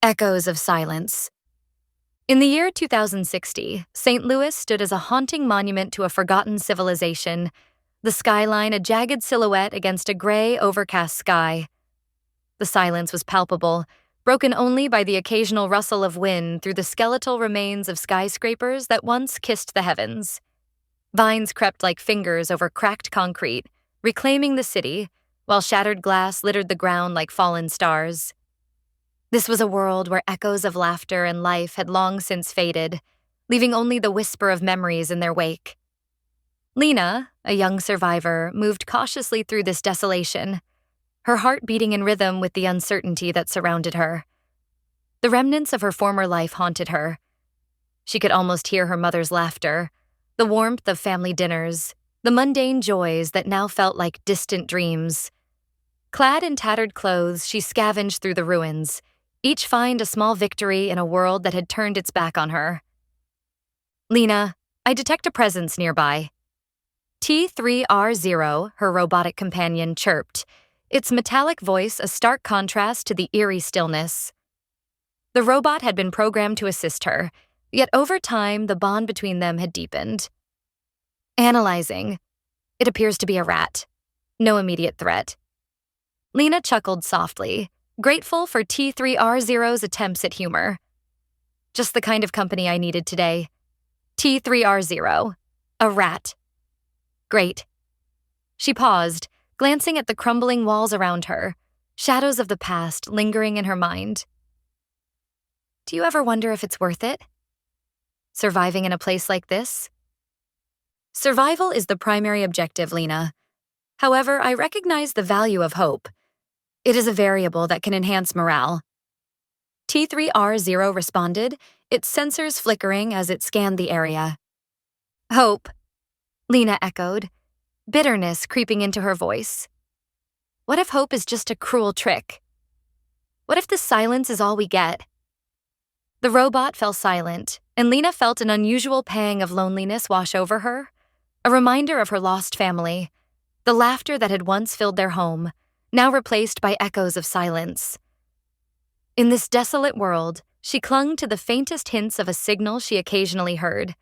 Echoes of silence. In the year 2060, St. Louis stood as a haunting monument to a forgotten civilization, the skyline a jagged silhouette against a gray, overcast sky. The silence was palpable, broken only by the occasional rustle of wind through the skeletal remains of skyscrapers that once kissed the heavens. Vines crept like fingers over cracked concrete, reclaiming the city, while shattered glass littered the ground like fallen stars. This was a world where echoes of laughter and life had long since faded, leaving only the whisper of memories in their wake. Lena, a young survivor, moved cautiously through this desolation, her heart beating in rhythm with the uncertainty that surrounded her. The remnants of her former life haunted her. She could almost hear her mother's laughter, the warmth of family dinners, the mundane joys that now felt like distant dreams. Clad in tattered clothes, she scavenged through the ruins, each find a small victory in a world that had turned its back on her. "Lena, I detect a presence nearby." T3R0, her robotic companion, chirped, its metallic voice a stark contrast to the eerie stillness. The robot had been programmed to assist her, yet over time the bond between them had deepened. Analyzing. It appears to be a rat. No immediate threat. Lena chuckled softly, grateful for T3R0's attempts at humor. Just the kind of company I needed today. T3R0. A rat. Great. She paused, glancing at the crumbling walls around her, shadows of the past lingering in her mind. Do you ever wonder if it's worth it? Surviving in a place like this? Survival is the primary objective, Lena. However, I recognize the value of hope. It is a variable that can enhance morale. T3R0 responded, its sensors flickering as it scanned the area. Hope, Lena echoed, bitterness creeping into her voice. What if hope is just a cruel trick? What if the silence is all we get? The robot fell silent, and Lena felt an unusual pang of loneliness wash over her, a reminder of her lost family, the laughter that had once filled their home, now replaced by echoes of silence. In this desolate world, she clung to the faintest hints of a signal she occasionally heard,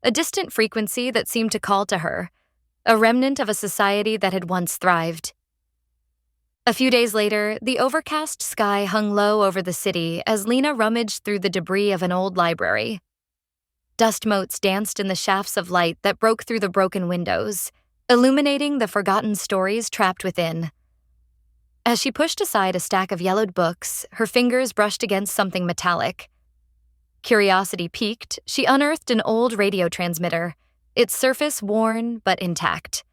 a distant frequency that seemed to call to her, a remnant of a society that had once thrived. A few days later, the overcast sky hung low over the city as Lena rummaged through the debris of an old library. Dust motes danced in the shafts of light that broke through the broken windows, illuminating the forgotten stories trapped within. As she pushed aside a stack of yellowed books, her fingers brushed against something metallic. Curiosity piqued, she unearthed an old radio transmitter, its surface worn but intact.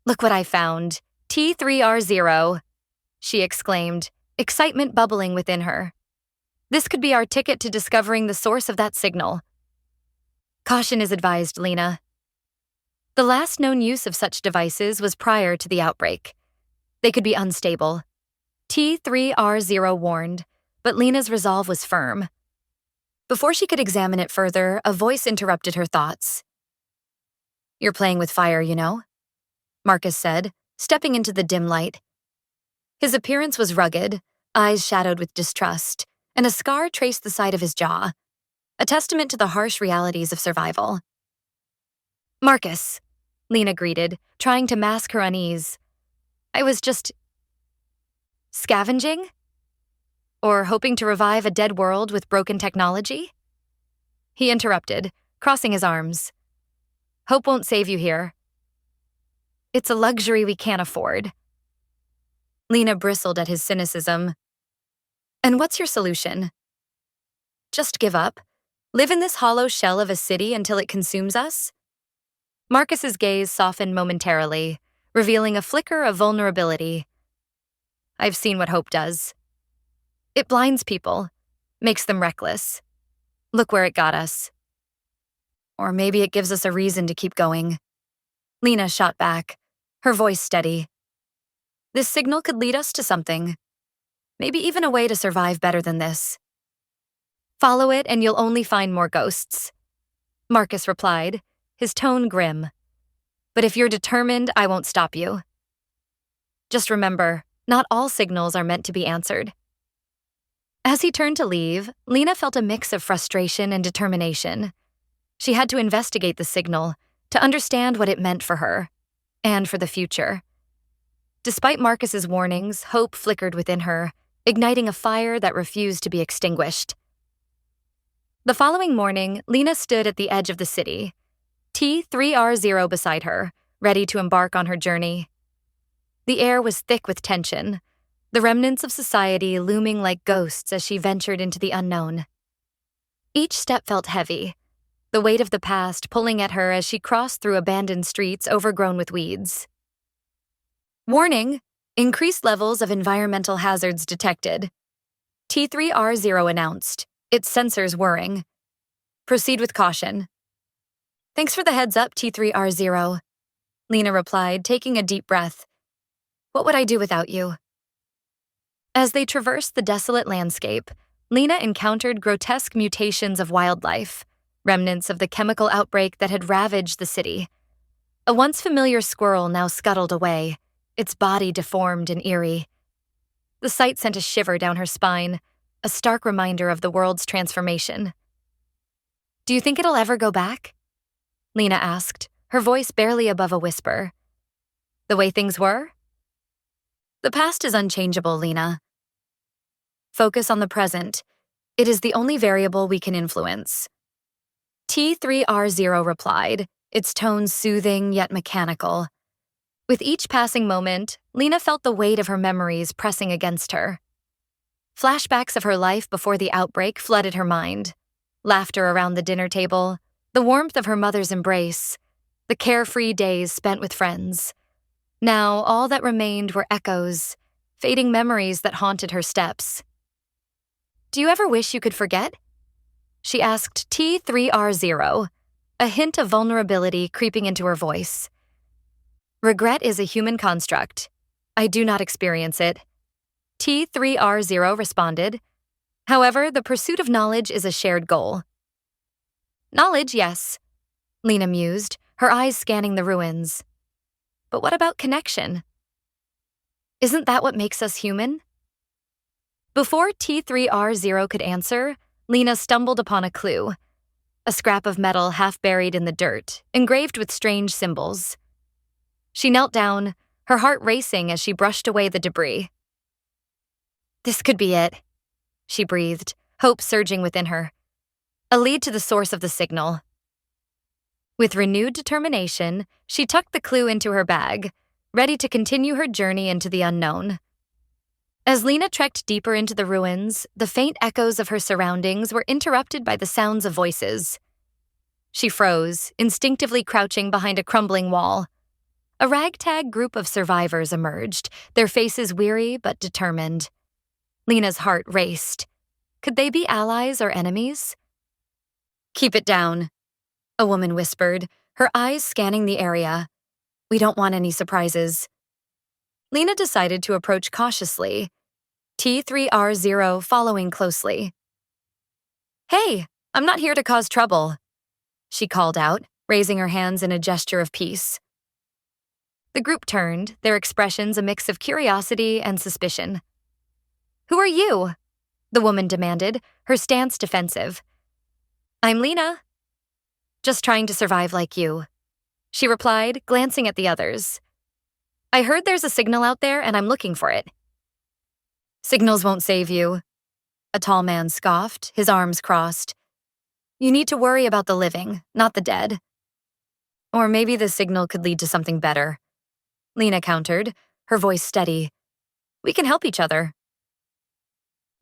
Look what I found, T3R0, she exclaimed, excitement bubbling within her. This could be our ticket to discovering the source of that signal. Caution is advised, Lena. The last known use of such devices was prior to the outbreak. They could be unstable. T3R0 warned, but Lena's resolve was firm. Before she could examine it further, a voice interrupted her thoughts. You're playing with fire, you know, Marcus said, stepping into the dim light. His appearance was rugged, eyes shadowed with distrust, and a scar traced the side of his jaw, a testament to the harsh realities of survival. Marcus, Lena greeted, trying to mask her unease. I was just scavenging? Or hoping to revive a dead world with broken technology? He interrupted, crossing his arms. Hope won't save you here. It's a luxury we can't afford. Lena bristled at his cynicism. And what's your solution? Just give up? Live in this hollow shell of a city until it consumes us? Marcus's gaze softened momentarily, revealing a flicker of vulnerability. I've seen what hope does. It blinds people, makes them reckless. Look where it got us. Or maybe it gives us a reason to keep going. Lena shot back, her voice steady. This signal could lead us to something. Maybe even a way to survive better than this. Follow it and you'll only find more ghosts. Marcus replied, his tone grim. But if you're determined, I won't stop you. Just remember, not all signals are meant to be answered. As As he turned to leave, Lena felt a mix of frustration and determination. She had to investigate the signal, to understand what it meant for her, and for the future. Despite Marcus's warnings, hope flickered within her, igniting a fire that refused to be extinguished. The following morning, Lena stood at the edge of the city, T3R0 beside her, ready to embark on her journey. The air was thick with tension, the remnants of society looming like ghosts as she ventured into the unknown. Each step felt heavy, the weight of the past pulling at her as she crossed through abandoned streets overgrown with weeds. Warning: increased levels of environmental hazards detected. T3R0 announced, its sensors whirring. Proceed with caution. Thanks for the heads up, T3R0. Lena replied, taking a deep breath. What would I do without you? As they traversed the desolate landscape, Lena encountered grotesque mutations of wildlife, remnants of the chemical outbreak that had ravaged the city. A once familiar squirrel now scuttled away, its body deformed and eerie. The sight sent a shiver down her spine, a stark reminder of the world's transformation. Do you think it'll ever go back? Lena asked, her voice barely above a whisper. The way things were? The past is unchangeable, Lena. Focus on the present. It is the only variable we can influence. T3R0 replied, its tone soothing yet mechanical. With each passing moment, Lena felt the weight of her memories pressing against her. Flashbacks of her life before the outbreak flooded her mind. Laughter around the dinner table, the warmth of her mother's embrace, the carefree days spent with friends. Now, all that remained were echoes, fading memories that haunted her steps. Do you ever wish you could forget? She asked T3R0, a hint of vulnerability creeping into her voice. Regret is a human construct. I do not experience it. T3R0 responded. However, the pursuit of knowledge is a shared goal. Knowledge, yes, Lena mused, her eyes scanning the ruins. But what about connection? Isn't that what makes us human? Before T3R0 could answer, Lena stumbled upon a clue. A scrap of metal half buried in the dirt, engraved with strange symbols. She knelt down, her heart racing as she brushed away the debris. This could be it, she breathed, hope surging within her. A lead to the source of the signal. With renewed determination, she tucked the clue into her bag, ready to continue her journey into the unknown. As Lena trekked deeper into the ruins, the faint echoes of her surroundings were interrupted by the sounds of voices. She froze, instinctively crouching behind a crumbling wall. A ragtag group of survivors emerged, their faces weary but determined. Lena's heart raced. Could they be allies or enemies? Keep it down, a woman whispered, her eyes scanning the area. We don't want any surprises. Lena decided to approach cautiously, T3R0 following closely. Hey, I'm not here to cause trouble, she called out, raising her hands in a gesture of peace. The group turned, their expressions a mix of curiosity and suspicion. Who are you? The woman demanded, her stance defensive. I'm Lena. Just trying to survive like you, she replied, glancing at the others. I heard there's a signal out there and I'm looking for it. Signals won't save you, a tall man scoffed, his arms crossed. You need to worry about the living, not the dead. Or maybe the signal could lead to something better, Lena countered, her voice steady. We can help each other.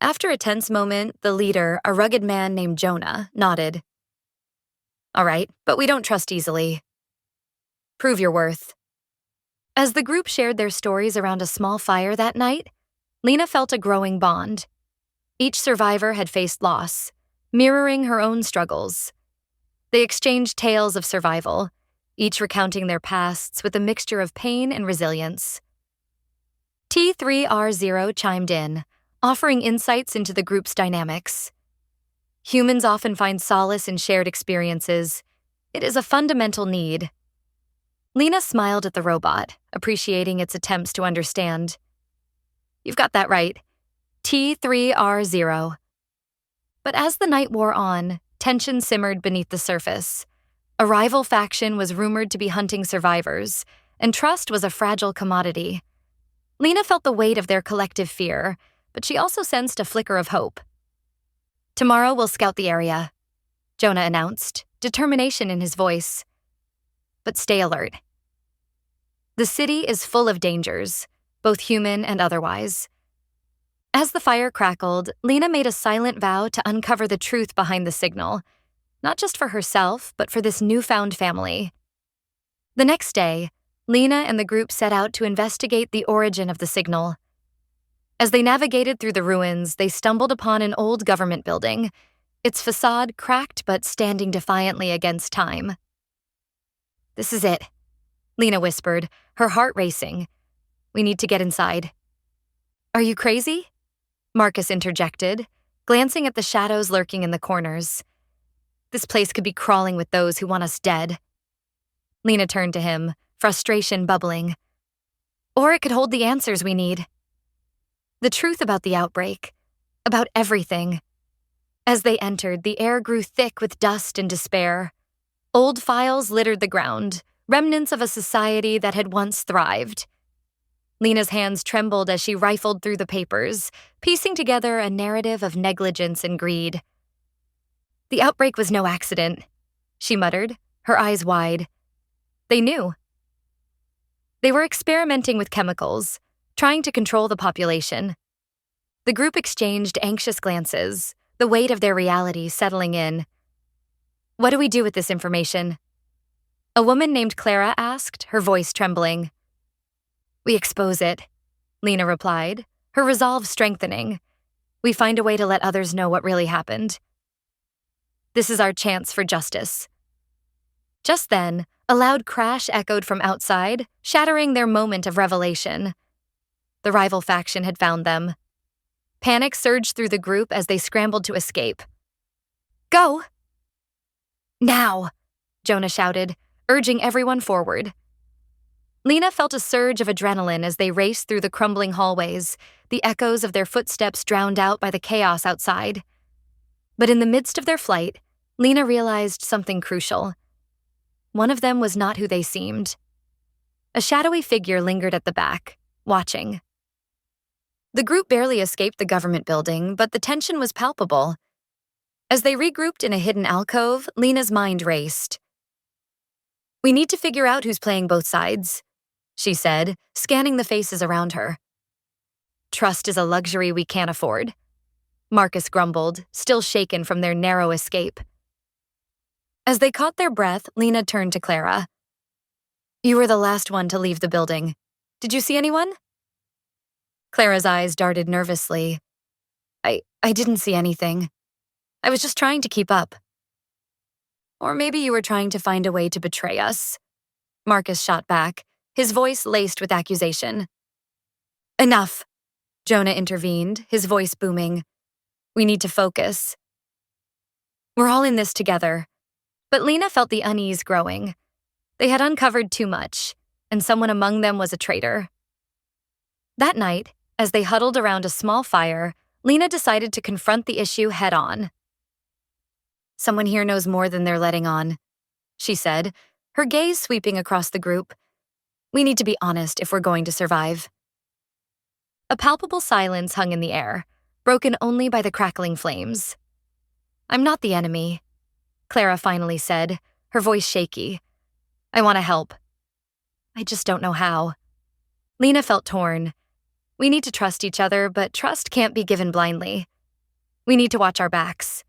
After a tense moment, the leader, a rugged man named Jonah, nodded. All right, but we don't trust easily. Prove your worth. As the group shared their stories around a small fire that night, Lena felt a growing bond. Each survivor had faced loss, mirroring her own struggles. They exchanged tales of survival, each recounting their pasts with a mixture of pain and resilience. T3R0 chimed in, offering insights into the group's dynamics. Humans often find solace in shared experiences. It is a fundamental need. Lena smiled at the robot, appreciating its attempts to understand. You've got that right. T3R0. But as the night wore on, tension simmered beneath the surface. A rival faction was rumored to be hunting survivors, and trust was a fragile commodity. Lena felt the weight of their collective fear, but she also sensed a flicker of hope. "Tomorrow we'll scout the area," Jonah announced, determination in his voice. "But stay alert. The city is full of dangers, both human and otherwise." As the fire crackled, Lena made a silent vow to uncover the truth behind the signal, not just for herself, but for this newfound family. The next day, Lena and the group set out to investigate the origin of the signal. As they navigated through the ruins, they stumbled upon an old government building, its facade cracked but standing defiantly against time. "This is it," Lena whispered, her heart racing. "We need to get inside." "Are you crazy?" Marcus interjected, glancing at the shadows lurking in the corners. "This place could be crawling with those who want us dead." Lena turned to him, frustration bubbling. "Or it could hold the answers we need. The truth about the outbreak, about everything." As they entered, the air grew thick with dust and despair. Old files littered the ground, remnants of a society that had once thrived. Lena's hands trembled as she rifled through the papers, piecing together a narrative of negligence and greed. "The outbreak was no accident," she muttered, her eyes wide. They knew. They were experimenting with chemicals, trying to control the population. The group exchanged anxious glances, the weight of their reality settling in. "What do we do with this information?" A woman named Clara asked, her voice trembling. "We expose it," Lena replied, her resolve strengthening. "We find a way to let others know what really happened. This is our chance for justice." Just then, a loud crash echoed from outside, shattering their moment of revelation. The rival faction had found them. Panic surged through the group as they scrambled to escape. "Go!" "Now!" Jonah shouted, urging everyone forward. Lena felt a surge of adrenaline as they raced through the crumbling hallways, the echoes of their footsteps drowned out by the chaos outside. But in the midst of their flight, Lena realized something crucial. One of them was not who they seemed. A shadowy figure lingered at the back, watching. The group barely escaped the government building, but the tension was palpable. As they regrouped in a hidden alcove, Lena's mind raced. "We need to figure out who's playing both sides," she said, scanning the faces around her. "Trust is a luxury we can't afford," Marcus grumbled, still shaken from their narrow escape. As they caught their breath, Lena turned to Clara. "You were the last one to leave the building. Did you see anyone?" Clara's eyes darted nervously. I didn't see anything. I was just trying to keep up." "Or maybe you were trying to find a way to betray us," Marcus shot back, his voice laced with accusation. "Enough," Jonah intervened, his voice booming. "We need to focus. We're all in this together." But Lena felt the unease growing. They had uncovered too much, and someone among them was a traitor. That night, as they huddled around a small fire, Lena decided to confront the issue head-on. "Someone here knows more than they're letting on," she said, her gaze sweeping across the group. "We need to be honest if we're going to survive." A palpable silence hung in the air, broken only by the crackling flames. "I'm not the enemy," Clara finally said, her voice shaky. "I want to help. I just don't know how." Lena felt torn. We need to trust each other, but trust can't be given blindly. We need to watch our backs.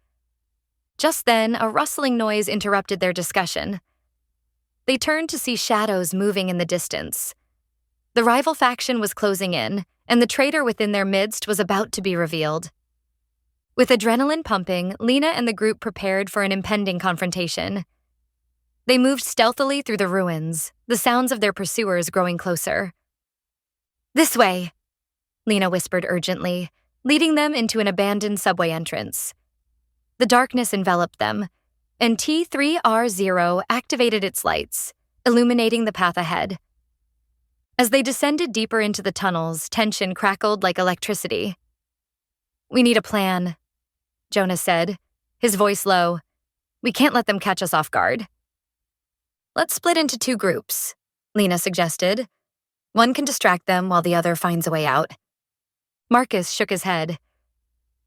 Just then, a rustling noise interrupted their discussion. They turned to see shadows moving in the distance. The rival faction was closing in, and the traitor within their midst was about to be revealed. With adrenaline pumping, Lena and the group prepared for an impending confrontation. They moved stealthily through the ruins, the sounds of their pursuers growing closer. "This way," Lena whispered urgently, leading them into an abandoned subway entrance. The darkness enveloped them, and T3R0 activated its lights, illuminating the path ahead. As they descended deeper into the tunnels, tension crackled like electricity. "We need a plan," Jonah said, his voice low. We can't let them catch us off guard. Let's split into 2 groups, Lena suggested. One can distract them while the other finds a way out. Marcus shook his head.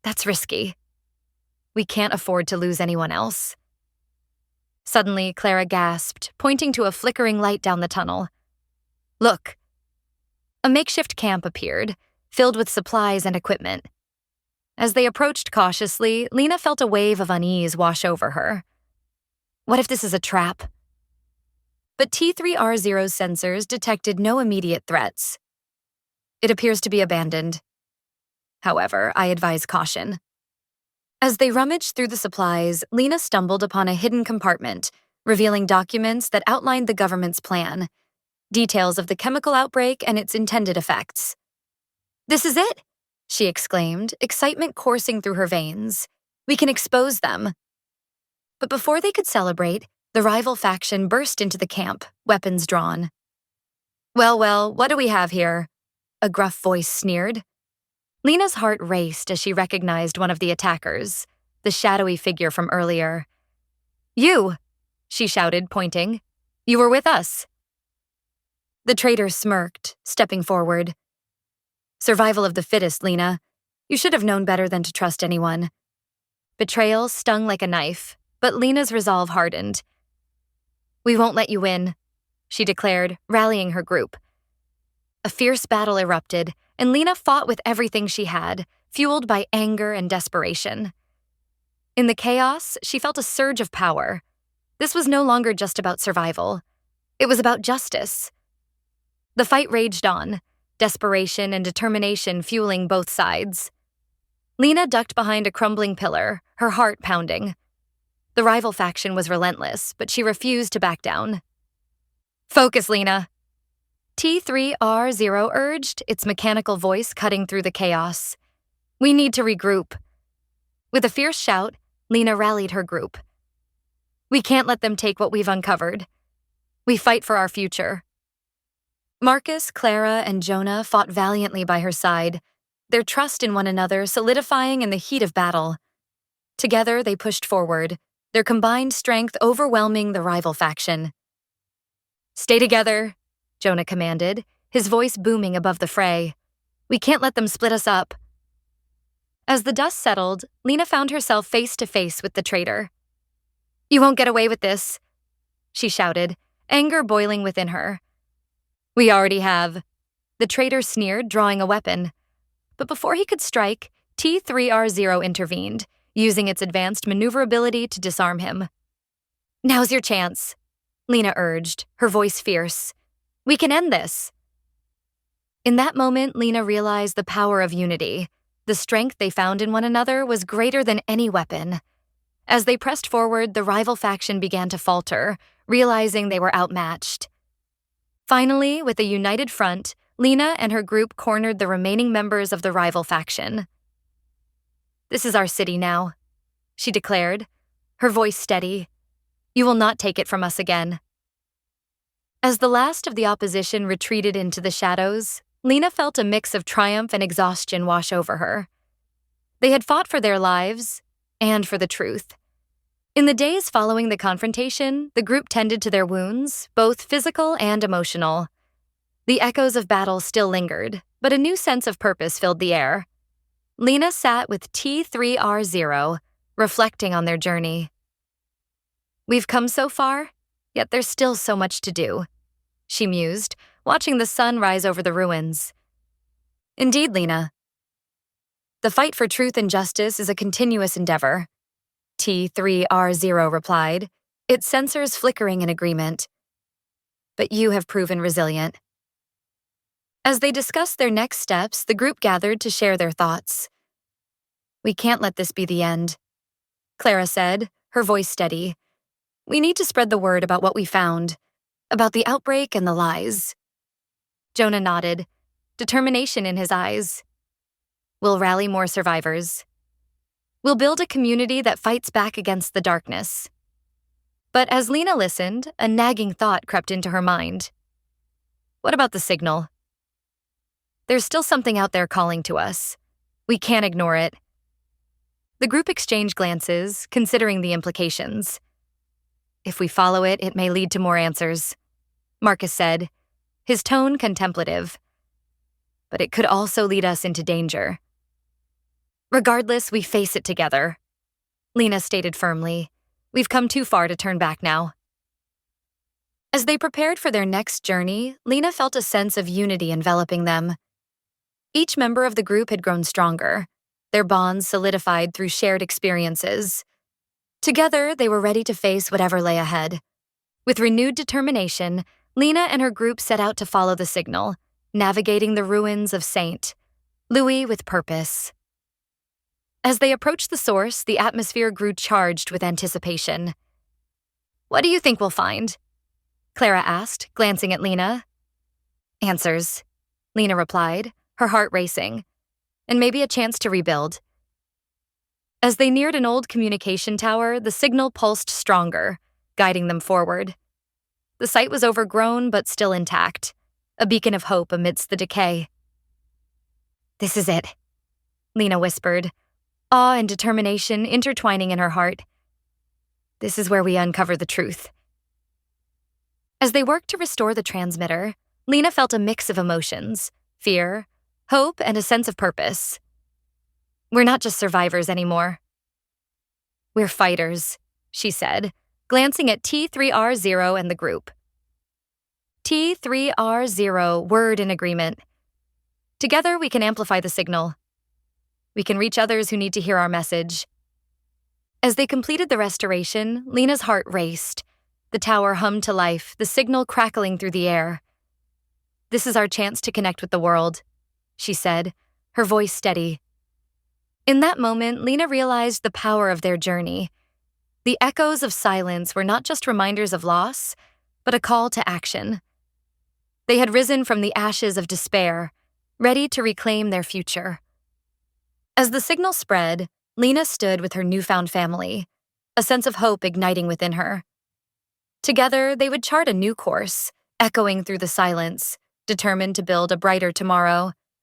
That's risky. We can't afford to lose anyone else. Suddenly, Clara gasped, pointing to a flickering light down the tunnel. Look. A makeshift camp appeared, filled with supplies and equipment. As they approached cautiously, Lena felt a wave of unease wash over her. What if this is a trap? But T3R0's sensors detected no immediate threats. It appears to be abandoned. However, I advise caution. As they rummaged through the supplies, Lena stumbled upon a hidden compartment, revealing documents that outlined the government's plan, details of the chemical outbreak and its intended effects. This is it, she exclaimed, excitement coursing through her veins. We can expose them. But before they could celebrate, the rival faction burst into the camp, weapons drawn. Well, what do we have here? A gruff voice sneered. Lena's heart raced as she recognized one of the attackers, the shadowy figure from earlier. You, she shouted, pointing. You were with us. The traitor smirked, stepping forward. Survival of the fittest, Lena. You should have known better than to trust anyone. Betrayal stung like a knife, but Lena's resolve hardened. We won't let you in, she declared, rallying her group. A fierce battle erupted, and Lena fought with everything she had, fueled by anger and desperation. In the chaos, she felt a surge of power. This was no longer just about survival. It was about justice. The fight raged on, desperation and determination fueling both sides. Lena ducked behind a crumbling pillar, her heart pounding. The rival faction was relentless, but she refused to back down. Focus, Lena. T3R0 urged, its mechanical voice cutting through the chaos. We need to regroup. With a fierce shout, Lena rallied her group. We can't let them take what we've uncovered. We fight for our future. Marcus, Clara, and Jonah fought valiantly by her side, their trust in one another solidifying in the heat of battle. Together, they pushed forward, their combined strength overwhelming the rival faction. Stay together, Jonah commanded, his voice booming above the fray. We can't let them split us up. As the dust settled, Lena found herself face to face with the traitor. You won't get away with this, she shouted, anger boiling within her. We already have. The traitor sneered, drawing a weapon. But before he could strike, T3R0 intervened, using its advanced maneuverability to disarm him. Now's your chance, Lena urged, her voice fierce. We can end this. In that moment, Lena realized the power of unity. The strength they found in one another was greater than any weapon. As they pressed forward, the rival faction began to falter, realizing they were outmatched. Finally, with a united front, Lena and her group cornered the remaining members of the rival faction. This is our city now, she declared, her voice steady. You will not take it from us again. As the last of the opposition retreated into the shadows, Lena felt a mix of triumph and exhaustion wash over her. They had fought for their lives and for the truth. In the days following the confrontation, the group tended to their wounds, both physical and emotional. The echoes of battle still lingered, but a new sense of purpose filled the air. Lena sat with T3R0, reflecting on their journey. We've come so far, yet there's still so much to do, she mused, watching the sun rise over the ruins. Indeed, Lena. The fight for truth and justice is a continuous endeavor, T3R0 replied, its sensors flickering in agreement. But you have proven resilient. As they discussed their next steps, the group gathered to share their thoughts. We can't let this be the end, Clara said, her voice steady. We need to spread the word about what we found, about the outbreak and the lies. Jonah nodded, determination in his eyes. We'll rally more survivors. We'll build a community that fights back against the darkness. But as Lena listened, a nagging thought crept into her mind. What about the signal? There's still something out there calling to us. We can't ignore it. The group exchanged glances, considering the implications. If we follow it, it may lead to more answers, Marcus said, his tone contemplative. But it could also lead us into danger. Regardless, we face it together, Lena stated firmly. We've come too far to turn back now. As they prepared for their next journey, Lena felt a sense of unity enveloping them. Each member of the group had grown stronger, their bonds solidified through shared experiences. Together, they were ready to face whatever lay ahead. With renewed determination, Lena and her group set out to follow the signal, navigating the ruins of St. Louis with purpose. As they approached the source, the atmosphere grew charged with anticipation. "What do you think we'll find?" Clara asked, glancing at Lena. "Answers," Lena replied, her heart racing, "and maybe a chance to rebuild." As they neared an old communication tower, the signal pulsed stronger, guiding them forward. The site was overgrown but still intact, a beacon of hope amidst the decay. "This is it," Lena whispered, awe and determination intertwining in her heart. "This is where we uncover the truth." As they worked to restore the transmitter, Lena felt a mix of emotions: fear, hope, and a sense of purpose. "We're not just survivors anymore. We're fighters," she said, glancing at T3R0 and the group. T3R0 whirred in agreement. "Together, we can amplify the signal. We can reach others who need to hear our message." As they completed the restoration, Lena's heart raced. The tower hummed to life, the signal crackling through the air. "This is our chance to connect with the world," she said, her voice steady. In that moment, Lena realized the power of their journey. The echoes of silence were not just reminders of loss, but a call to action. They had risen from the ashes of despair, ready to reclaim their future. As the signal spread, Lena stood with her newfound family, a sense of hope igniting within her. Together, they would chart a new course, echoing through the silence, determined to build a brighter tomorrow.